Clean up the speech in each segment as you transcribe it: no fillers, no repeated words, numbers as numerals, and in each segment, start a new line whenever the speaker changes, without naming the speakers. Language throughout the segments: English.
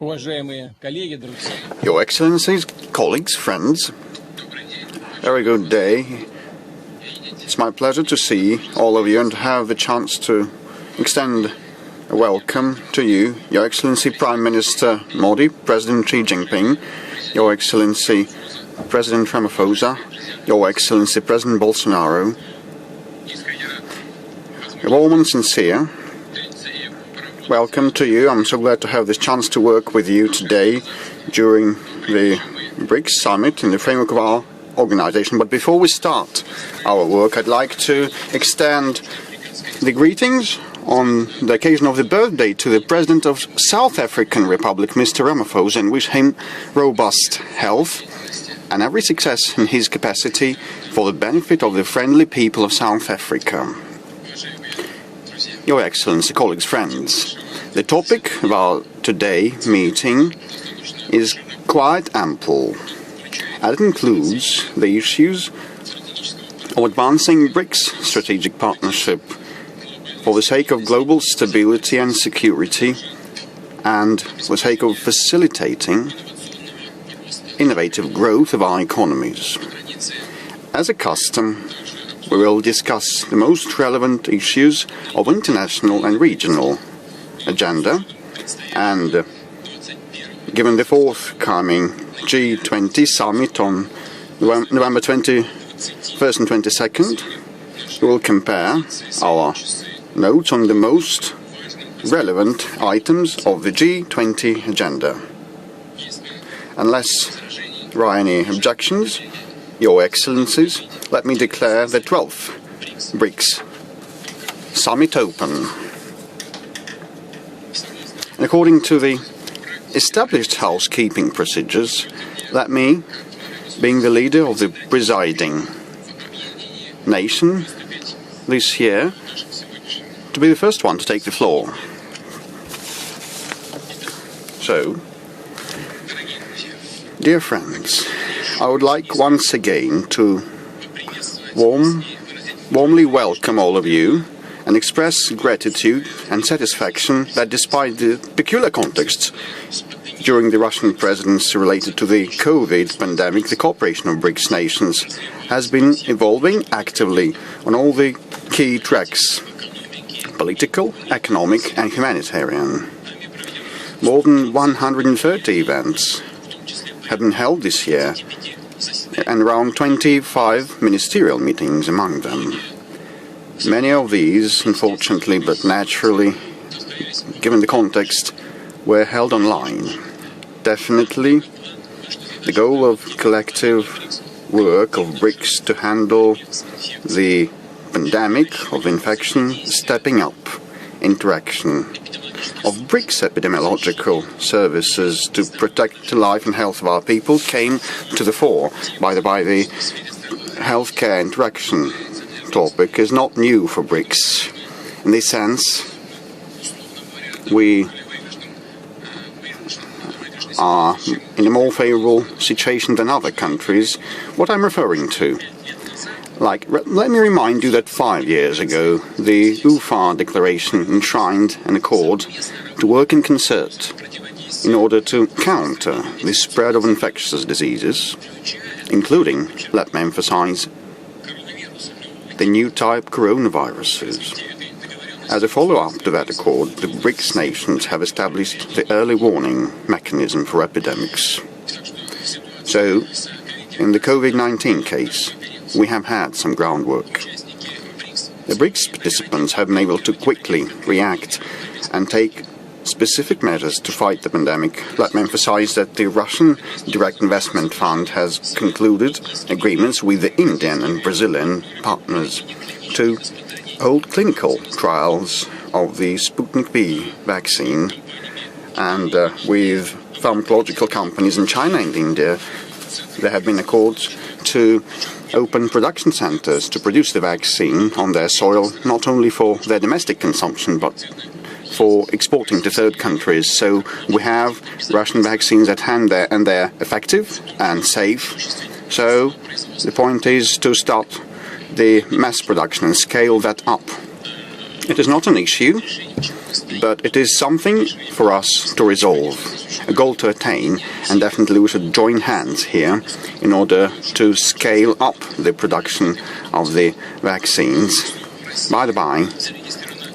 Your Excellencies, colleagues, friends, very good day. It's my pleasure to see all of you and to have the chance to extend a welcome to you, Your Excellency Prime Minister Modi, President Xi Jinping, Your Excellency President Ramaphosa, Your Excellency President Bolsonaro. A warm and sincere welcome to you. I'm so glad to have this chance to work with you today during the BRICS Summit in the framework of our organization. But before we start our work, I'd like to extend the greetings on the occasion of the birthday to the President of South African Republic, Mr. Ramaphosa, and wish him robust health and every success in his capacity for the benefit of the friendly people of South Africa. Your Excellency, colleagues, friends, the topic of our today meeting is quite ample, and it includes the issues of advancing BRICS strategic partnership for the sake of global stability and security, and for the sake of facilitating innovative growth of our economies. As a custom, we will discuss the most relevant issues of international and regional agenda, and given the forthcoming G20 Summit on November 21st and 22nd, we will compare our notes on the most relevant items of the G20 agenda. Unless there are any objections, Your Excellencies, let me declare the 12th BRICS Summit open. And according to the established housekeeping procedures, let me, being the leader of the presiding nation this year, to be the first one to take the floor. So, dear friends, I would like once again to warmly welcome all of you and express gratitude and satisfaction that despite the peculiar context during the Russian presidency related to the COVID pandemic, the cooperation of BRICS nations has been evolving actively on all the key tracks: political, economic and humanitarian. More than 130 events have been held this year, and around 25 ministerial meetings among them. Many of these, unfortunately but naturally, given the context, were held online. Definitely, the goal of collective work of BRICS to handle the pandemic of infection, stepping up interaction of BRICS epidemiological services to protect the life and health of our people came to the fore. By the healthcare interaction topic is not new for BRICS. In this sense, we are in a more favorable situation than other countries. What I'm referring to, let me remind you that 5 years ago, the UFA declaration enshrined an accord to work in concert in order to counter the spread of infectious diseases, including, let me emphasize, the new type coronaviruses. As a follow-up to that accord, the BRICS nations have established the early warning mechanism for epidemics. So, in the COVID-19 case, we have had some groundwork. The BRICS participants have been able to quickly react and take specific measures to fight the pandemic. Let me emphasize that the Russian Direct Investment Fund has concluded agreements with the Indian and Brazilian partners to hold clinical trials of the Sputnik V vaccine, and with pharmacological companies in China and India, there have been accords to open production centers to produce the vaccine on their soil, not only for their domestic consumption, but for exporting to third countries. So we have Russian vaccines at hand there, and they're effective and safe. So the point is to start the mass production and scale that up. It is not an issue, but it is something for us to resolve, a goal to attain, and definitely we should join hands here in order to scale up the production of the vaccines. By the by,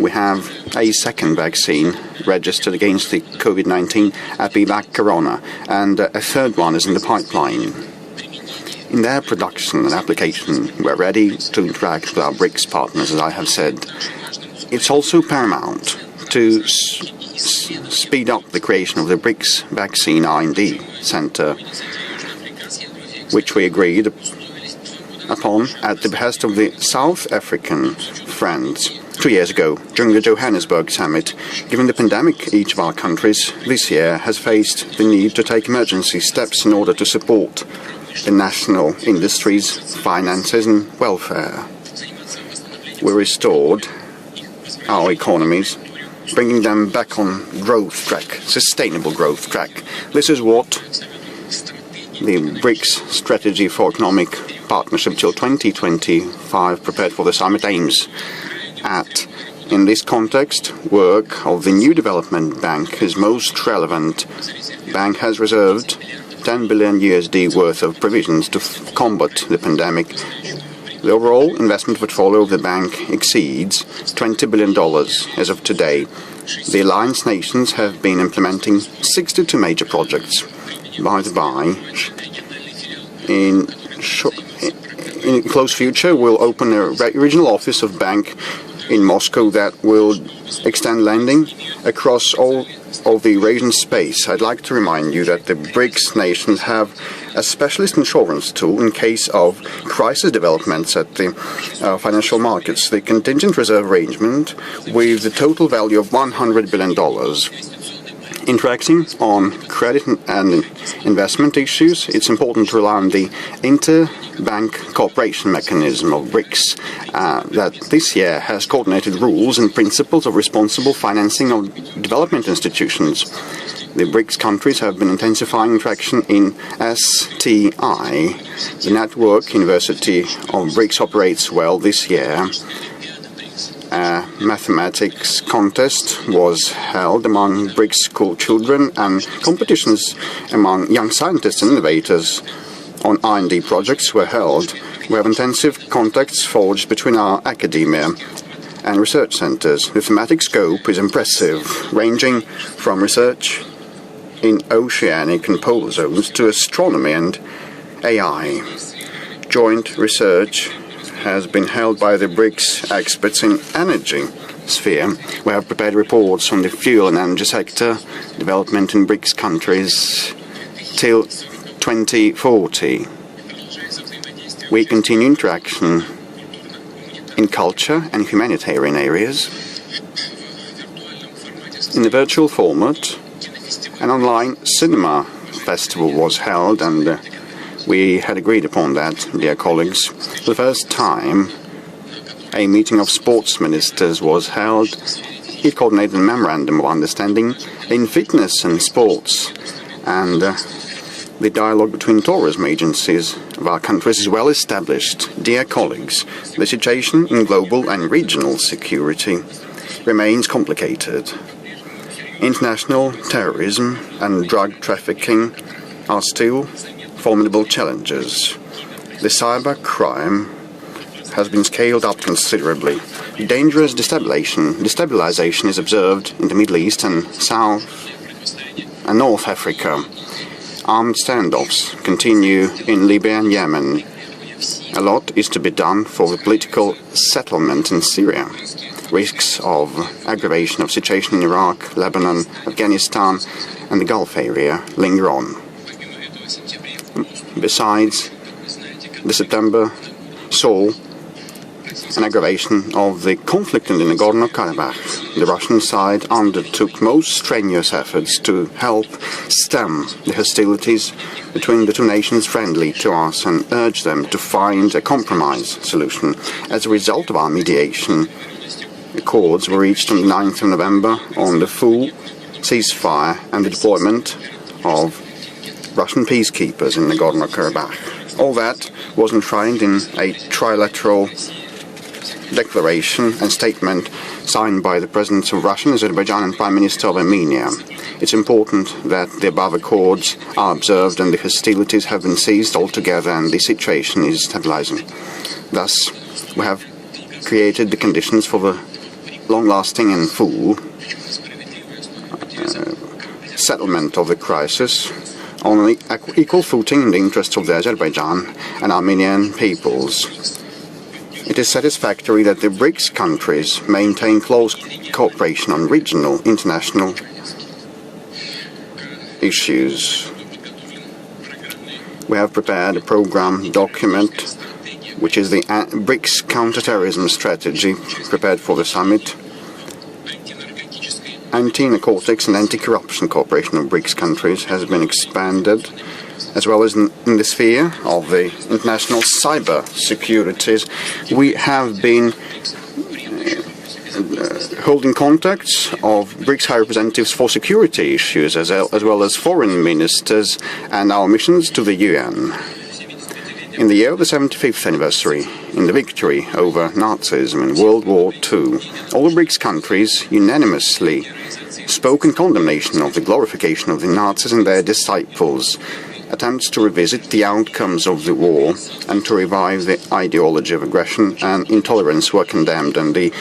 we have a second vaccine registered against the COVID-19, Epivac Corona, and a third one is in the pipeline. In their production and application, we're ready to interact with our BRICS partners, as I have said. It's also paramount to speed up the creation of the BRICS Vaccine R&D Center, which we agreed upon at the behest of the South African friends 2 years ago during the Johannesburg Summit. Given the pandemic, each of our countries this year has faced the need to take emergency steps in order to support the national industries, finances and welfare. We restored our economies, bringing them back on growth track, sustainable growth track. This is what the BRICS Strategy for Economic Partnership till 2025 prepared for the summit aims at. In this context, work of the new development bank is most relevant. The bank has reserved $10 billion USD worth of provisions to combat the pandemic. The overall investment portfolio of the bank exceeds $20 billion as of today. The alliance nations have been implementing 62 major projects. By the by, in close future, we'll open a regional office of bank in Moscow that will extend lending across all of the Eurasian space. I'd like to remind you that the BRICS nations have a specialist insurance tool in case of crisis developments at the financial markets. The contingent reserve arrangement with the total value of $100 billion. Interacting on credit and investment issues, it's important to rely on the interbank cooperation mechanism of BRICS that this year has coordinated rules and principles of responsible financing of development institutions. The BRICS countries have been intensifying interaction in STI. The network University of BRICS operates well this year. A mathematics contest was held among BRICS school children and competitions among young scientists and innovators on R&D projects were held. We have intensive contacts forged between our academia and research centers. The thematic scope is impressive, ranging from research in oceanic and polar zones to astronomy and AI. Joint research has been held by the BRICS experts in energy sphere. We have prepared reports on the fuel and energy sector development in BRICS countries till 2040. We continue interaction in culture and humanitarian areas. In the virtual format, an online cinema festival was held, and we had agreed upon that, dear colleagues. For the first time, a meeting of sports ministers was held. It coordinated a memorandum of understanding in fitness and sports, and the dialogue between tourism agencies of our countries is well established. Dear colleagues, the situation in global and regional security remains complicated. International terrorism and drug trafficking are still formidable challenges. The cyber crime has been scaled up considerably. Dangerous destabilization is observed in the Middle East and South and North Africa. Armed standoffs continue in Libya and Yemen. A lot is to be done for the political settlement in Syria. Risks of aggravation of situation in Iraq, Lebanon, Afghanistan and the Gulf area linger on. Besides, the September saw an aggravation of the conflict in the Nagorno-Karabakh. The Russian side undertook most strenuous efforts to help stem the hostilities between the two nations friendly to us and urge them to find a compromise solution. As a result of our mediation, accords were reached on the 9th of November on the full ceasefire and the deployment of Russian peacekeepers in Nagorno-Karabakh. All that was enshrined in a trilateral declaration and statement signed by the Presidents of Russia, Azerbaijan and Prime Minister of Armenia. It's important that the above accords are observed and the hostilities have been ceased altogether and the situation is stabilizing. Thus, we have created the conditions for the long-lasting and full settlement of the crisis on an equal footing in the interests of the Azerbaijan and Armenian peoples. It is satisfactory that the BRICS countries maintain close cooperation on regional, international issues. We have prepared a program document, which is the BRICS counterterrorism strategy prepared for the summit. Anti-narcotics and anti-corruption cooperation of BRICS countries has been expanded, as well as in the sphere of the international cyber securities. We have been holding contacts of BRICS High Representatives for security issues, as well as foreign ministers and our missions to the UN. In the year of the 75th anniversary, in the victory over Nazism in World War II, all the BRICS countries unanimously spoke in condemnation of the glorification of the Nazis and their disciples. Attempts to revisit the outcomes of the war and to revive the ideology of aggression and intolerance were condemned, and the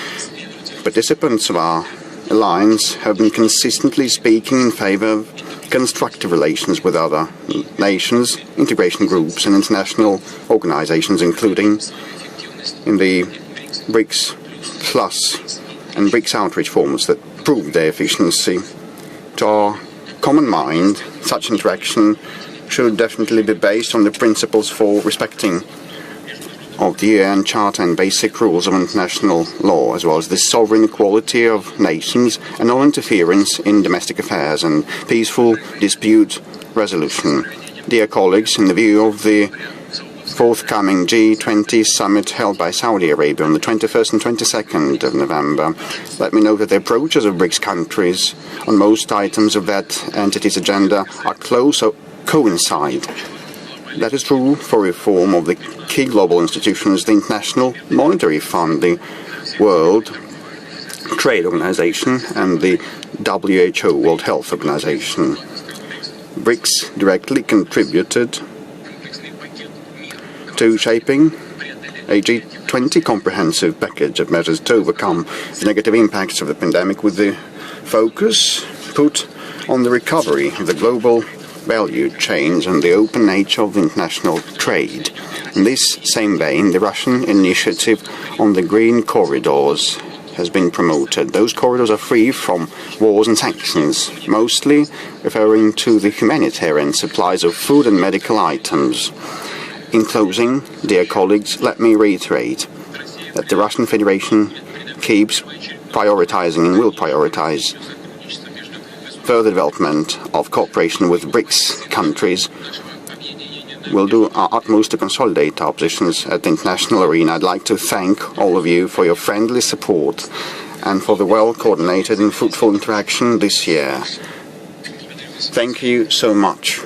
participants of our alliance have been consistently speaking in favor of constructive relations with other nations, integration groups and international organizations, including in the BRICS Plus and BRICS outreach forums that proved their efficiency. To our common mind, such interaction should definitely be based on the principles for respecting of the UN Charter and basic rules of international law, as well as the sovereign equality of nations and non-interference in domestic affairs and peaceful dispute resolution. Dear colleagues, in the view of the forthcoming G20 Summit held by Saudi Arabia on the 21st and 22nd of November, let me note that the approaches of BRICS countries on most items of that entity's agenda are close or coincide. That is true for reform of the key global institutions, the International Monetary Fund, the World Trade Organization, and the WHO, World Health Organization. BRICS directly contributed to shaping a G20 comprehensive package of measures to overcome the negative impacts of the pandemic, with the focus put on the recovery of the global value chains and the open nature of international trade. In this same vein, the Russian initiative on the green corridors has been promoted. Those corridors are free from wars and sanctions, mostly referring to the humanitarian supplies of food and medical items. In closing, dear colleagues, let me reiterate that the Russian Federation keeps prioritizing and will prioritize further development of cooperation with BRICS countries. We'll do our utmost to consolidate our positions at the international arena. I'd like to thank all of you for your friendly support and for the well-coordinated and fruitful interaction this year. Thank you so much.